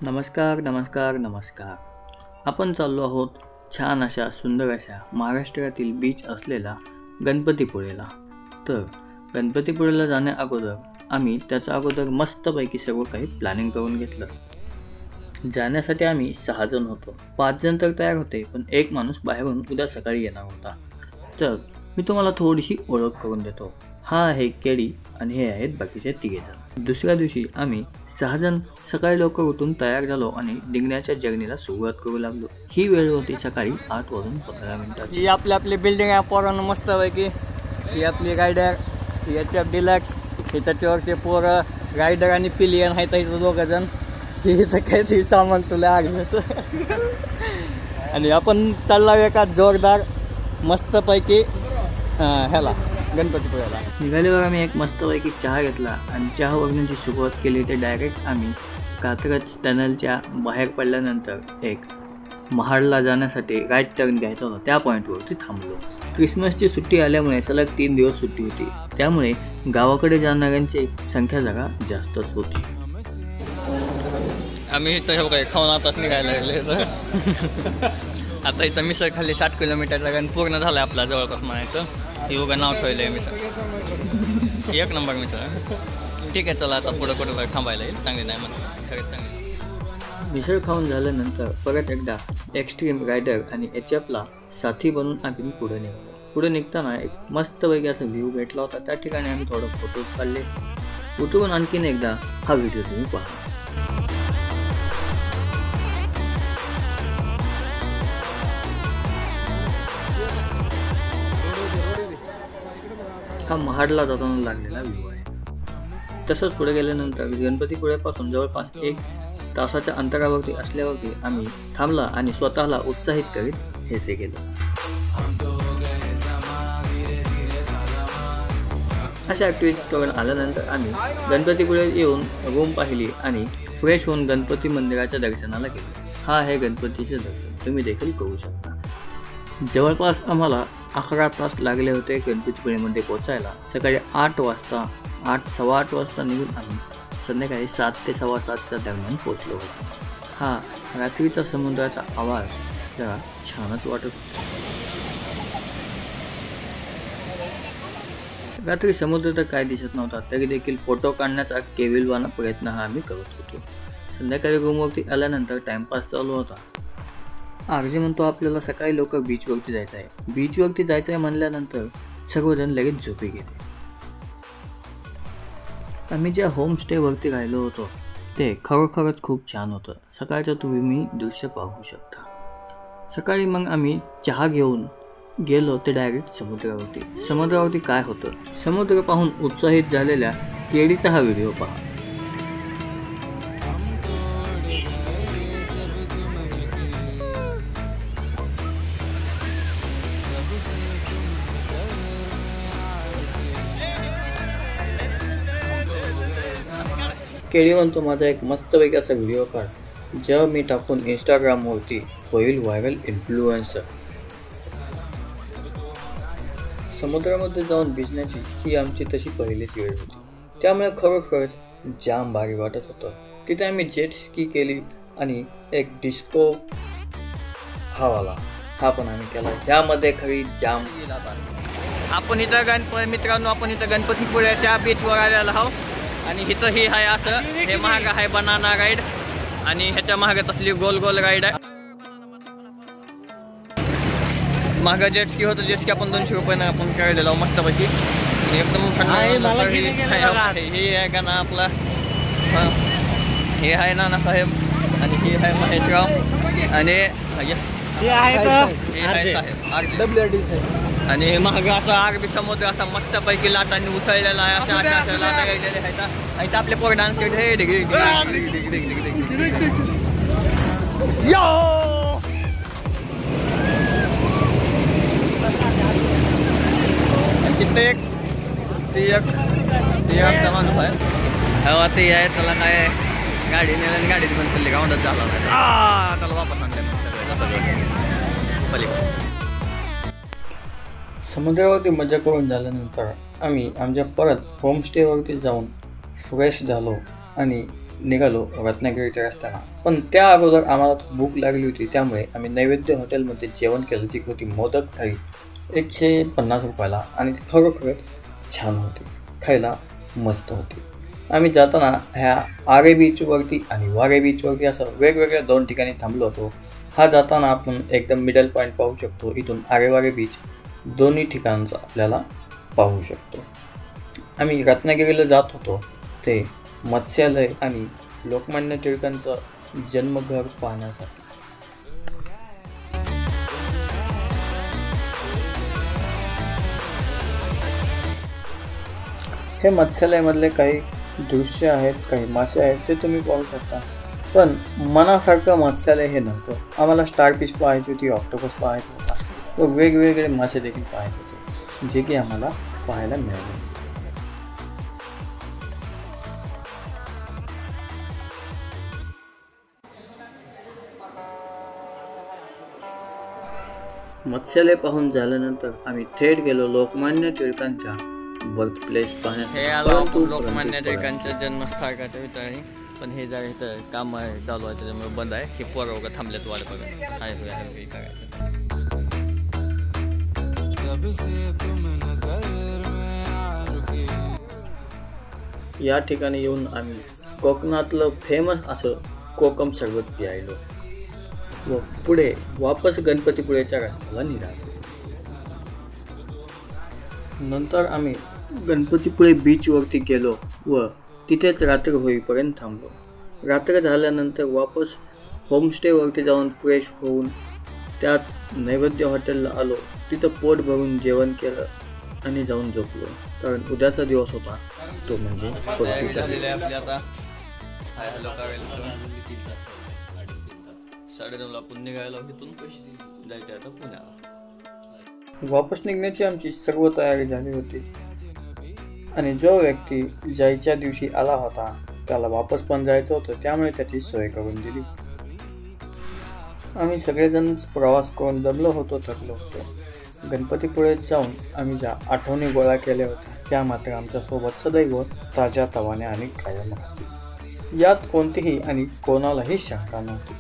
नमस्कार नमस्कार नमस्कार. आपण चाललो आहोत छान अशा सुंदर अशा महाराष्ट्रातील बीच असलेला गणपतीपुळेला. तर गणपतीपुळेला जाण्या अगोदर आम्ही त्याच्या अगोदर मस्तपैकी सर्व काही प्लॅनिंग करून घेतलं. जाण्यासाठी आम्ही 6 जण होतो. 5 जण तर तयार होते, पण एक माणूस बाहेरून उद्या सकाळी येणार होता. तर मी तुम्हाला थोडीशी ओळख करून देतो. हा आहे केडी आणि हे आहेत बाकीचे 3 जण. दुसऱ्या दिवशी आम्ही 6 जण सकाळी लवकर उठून तयार झालो आणि निघण्याच्या जर्नीला सुरुवात करू लागलो. ही वेळ होती सकाळी 8:15 ही आपली बिल्डिंग आहे पोरांना मस्तपैकी. ही आपली रायडर, HF डिलक्स, हे त्याच्यावरचे पोरं रायडर आणि पिलियन आहेत इथं 2 जण. ही इथं काय ती सामान तुला आगचं. आणि आपण चाललो एका जोरदार मस्तपैकी ह्याला गणपतीपुळ्याला. निघाल्यावर आम्ही एक मस्तपैकी चहा घेतला आणि चहा बघण्याची सुरुवात केली. ते डायरेक्ट आम्ही कात्रज टनलच्या बाहेर पडल्यानंतर एक महाडला जाण्यासाठी राईट टर्न घ्यायचा होता. त्या पॉईंटवरती थांबलो. क्रिसमसची सुट्टी आल्यामुळे सलग 3 दिवस सुट्टी होती, त्यामुळे गावाकडे जाणाऱ्यांची संख्या जरा जास्तच होती. आम्ही इथं काही खाऊन आताच निघायला लागले. आता इथं मिसळ खाली 60 किलोमीटरचा गण पूर्ण झाला आपला जवळपास म्हणायचं. हे उगा नाव ठेवलं आहे मिसळ. 1 नंबर मिसळ. ठीक आहे, चला आता पुढं कुठं थांबायला येईल. चांगली नाही म्हणा, खरंच चांगली. मिसळ खाऊन झाल्यानंतर परत एकदा एक्स्ट्रीम रायडर आणि HFला साथी बनवून आम्ही पुढे निघालो. पुढे निघताना एक मस्तपैकी असा व्ह्यू भेटला होता. त्या ठिकाणी आम्ही थोडं फोटोज काढले. उठून आणखीन एकदा हा व्हिडिओ तुम्ही पहा. हा महाडला जाताना लागलेला व्ह्यू आहे. तसंच पुढे गेल्यानंतर गणपतीपुळ्यापासून जवळपास 1 तासाच्या अंतरावरती असल्यावरती आम्ही थांबला आणि स्वतःला उत्साहित करीत हेचे गेलो. अशा ॲक्टिव्हिटीज करून आल्यानंतर आम्ही गणपतीपुळे येऊन रूम पाहिली आणि फ्रेश होऊन गणपती मंदिराच्या दर्शनाला गेलो. हा आहे गणपतीचे दर्शन, तुम्ही देखील करू शकता. जवळपास आम्हाला 11 तास लागले होते गणपतीपुळेमध्ये पोहोचायला. सकाळी 8 वाजता 8:15 वाजता निघून आम्ही संध्याकाळी 7 ते 7:15च्या दरम्यान पोहोचलो होतो. हा रात्रीचा समुद्राचा आवाज जरा छानच वाटत होता. रात्री समुद्र तर काय दिसत नव्हता, तरी देखील फोटो काढण्याचा केविलवाना प्रयत्न हा आम्ही करत होतो. संध्याकाळी रूमवरती आल्यानंतर टाइमपास चालू होता. आरजे म्हणतो आपल्याला सकाळी लवकर बीचवरती जायचं आहे. बीचवरती जायचं आहे म्हणल्यानंतर सर्वजण लगेच झोपी गेले. आम्ही ज्या होमस्टेवरती राहिलो होतो ते खरोखरच खूप छान होतं. सकाळचं तुम्ही दृश्य पाहू शकता. सकाळी मग आम्ही चहा घेऊन गेलो ते डायरेक्ट समुद्रावरती. समुद्रावरती काय होतं, समुद्र पाहून उत्साहित झालेल्या केडीचा हा व्हिडिओ पहा. केडी म्हणतो माझा एक मस्तपैकी असा व्हिडिओ काढ, जेव्हा मी टाकून इंस्टाग्रामवरती होईल व्हायरल इन्फ्लुएन्सर. समुद्रामध्ये जाऊन भिजण्याची ही आमची तशी पहिलीच वेळ होती, त्यामुळे खरोखरच जाम भारी वाटत होतं. तिथे आम्ही जेट स्की केली आणि एक डिस्को हा पण आम्ही केला. त्यामध्ये खरी जाम. आपण इथं मित्रांनो, आपण इथं गणपतीपुळ्याच्या बीचवर आलेलो आहोत. आणि इथं ही आहे असं, हे महाग आहे बनाना राईड आणि ह्याच्या महागात असली गोल गोल राईड आहे. महागा जेटस्की होतं. जेटस्की आपण 200 रुपयानं आपण खेळलेलो मस्तपैकी. एकदम हे आहे का ना आपला, हे आहे नानासाहेब आणि हे आहे महेशराव आणि हे आहे साहेब. आणि महागा असा आरबी समुद्र असा मस्तपैकी लाटांनी उसळलेला आहे. अशा लाटा गेलेले आहेत. आपले पोर डान्स करते. तिथे एक माणूस आहे. हवा ते आहे, त्याला काय गाडी नेलं, गाडीची पण चालली गावंडच झाला. त्याला वापस आणलं. समुद्रावरती मजा करून झाल्यानंतर आम्ही आमच्या परत होमस्टेवरती जाऊन फ्रेश झालो आणि निघालो रत्नागिरीच्या रस्त्याला. पण त्या अगोदर आम्हाला भूक लागली होती, त्यामुळे आम्ही नैवेद्य हॉटेलमध्ये जेवण केलं. जी होती मोदक थाळी 150 रुपयाला आणि ती खरोखरच छान होती, खायला मस्त होती. आम्ही जाताना ह्या आरे बीचवरती आणि वारे बीचवरती असं वेगवेगळ्या 2 ठिकाणी थांबलो होतो. हा जाताना आपण एकदम मिडल पॉईंट पाहू शकतो. इथून आरेवारे बीच दोन्ही ठिकाणचं आपल्याला पाहू शकतो. आम्ही रत्नागिरीला जात होतो ते मत्स्यालय आणि लोकमान्य टिळकांचं जन्मघर पाहण्यासाठी. हे मत्स्यालयामधले काही दृश्य आहेत, काही मासे आहेत, ते तुम्ही पाहू शकता. पण मनासारखं मत्स्यालय हे नव्हतं. आम्हाला स्टारफिश पाहायची होती, ऑक्टोपस पाहायचा होता व वेगवेगळे मासे देखील पाहायचे होते, जे की आम्हाला पाहायला मिळाले. मत्स्यालय पाहून झाल्यानंतर आम्ही थेट गेलो लोकमान्य टिळकांच्या बर्थ प्लेस पाहण्यासाठी. लोकमान्य टिळकांच्या जन्मस्थळाच्या इथं आहे, पण हे जरा इथं काम चालू आहे त्याच्यामुळे बंद आहे. हे पोरं वगैरे थांबलेत वाट बघा. या ठिकाणी येऊन आम्ही कोकणातलं फेमस असं कोकम सरबत प्यायलो व पुढे वापस गणपतीपुळेच्या रस्त्याला निघालो. नंतर आम्ही गणपतीपुळे बीचवरती गेलो व तिथेच रात्र होईपर्यंत थांबलो. रात्र झाल्यानंतर वापस होमस्टेवरती जाऊन फ्रेश होऊन त्याच नैवेद्य हॉटेलला आलो. तिथं पोट भरून जेवण केलं आणि जाऊन झोपलो, कारण उद्याचा दिवस होता तो म्हणजे परतीचा. 9:30 आपण निघायला इथून जायचं आता पुण्याला. वापस निघण्याची आमची सर्व तयारी झाली होती आणि जो व्यक्ती जायच्या दिवशी आला होता त्याला वापस पण जायचं होतं, त्यामुळे त्याची सोय करून दिली. आम्ही सगळेजण प्रवास करून दमलो होतो, थकलो होतो. गणपतीपुळेत जाऊन आम्ही ज्या आठवणी गोळा केल्या होत्या त्या मात्र आमच्यासोबत सदैव ताज्या तवाने आणि कायम राहतील. यात कोणतीही आणि कोणालाही शंका नव्हती.